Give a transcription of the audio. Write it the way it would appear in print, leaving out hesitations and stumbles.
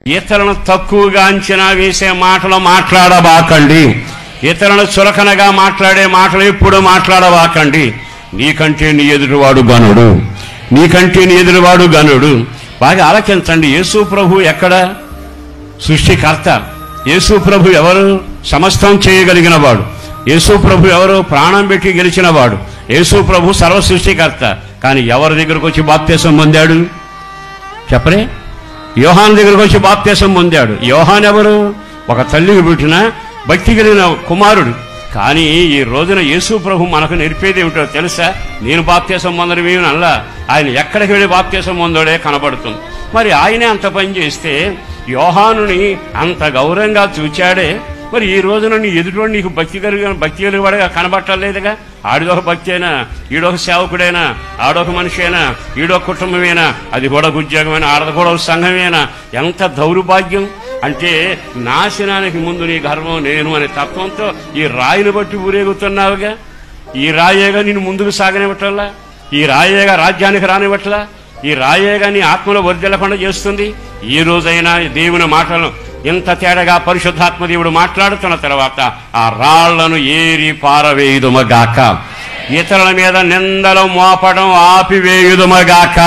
ఇతరులను తక్కువగా అంచనా వేసే మాటలు మాట్లాడబాకండి. ఇతరులను చులకనగా మాట్లాడే మాటలు ఎప్పుడు మాట్లాడబాకండి. నీకంటే నీ ఎదురువాడు గనుడు, నీకంటే నీ ఎదురువాడు గనుడు. బాగా ఆలోచించండి. యేసు ప్రభు ఎక్కడ? సృష్టికర్త. యేసు ప్రభు ఎవరు? సమస్తం చేయగలిగిన వాడు. యేసు ప్రభు ఎవరు? ప్రాణం పెట్టి గెలిచిన వాడు. యేసు ప్రభు సర్వ సృష్టికర్త. కానీ ఎవరి దగ్గరకు వచ్చి బాప్తిసం పొందాడు చెప్పరే? యోహాను దగ్గరకు వచ్చి బాప్తిసం పొందాడు. యోహాను ఎవరు? ఒక తల్లికి పుట్టిన భక్తి కలిగిన కుమారుడు. కానీ ఈ రోజున యేసు ప్రభు మనకు నేర్పేది ఏమిటో తెలుసా? నేను బాప్తిసం పొందడమే అల్లా, ఆయన ఎక్కడికి వెళ్ళి బాప్తిసం పొందాడే కనబడుతుంది. మరి ఆయనే అంత పని చేస్తే యోహానుని అంత గౌరవంగా చూచాడే, మరి ఈ రోజున నీ ఎదుటి నీకు భక్తి కలిగినవాడుగా కనబట్టలేదుగా. ఆడిదొక భక్తి అయినా, ఈడొక సేవకుడైనా, ఆడొక మనిషి అయినా, ఈడొక కుటుంబమేనా, అది కూడా ఉద్యోగమైనా, ఆడది కూడా ఒక సంఘమేనా. ఎంత దౌర్భాగ్యం అంటే నాశనానికి ముందు నీ గర్వం నేను అనే తత్వంతో ఈ రాయిని బట్టి ఊరేగుతున్నావుగా. ఈ రాయేగా నిన్ను ముందుకు సాగనివ్వట్లా, ఈ రాయేగా రాజ్యానికి రానివ్వట్లా, ఈ రాయేగా నీ ఆత్మలో వర్ధిల్లకుండా చేస్తుంది. ఈ రోజైనా దేవుని మాటలు ఇంత తేడాగా పరిశుద్ధాత్మ దేవుడు మాట్లాడుతున్న తర్వాత ఆ రాళ్లను ఏరి పారవేయుదుమగాక, ఇతరుల మీద నిందలు మోపడం ఆపివేయుదుమగాక.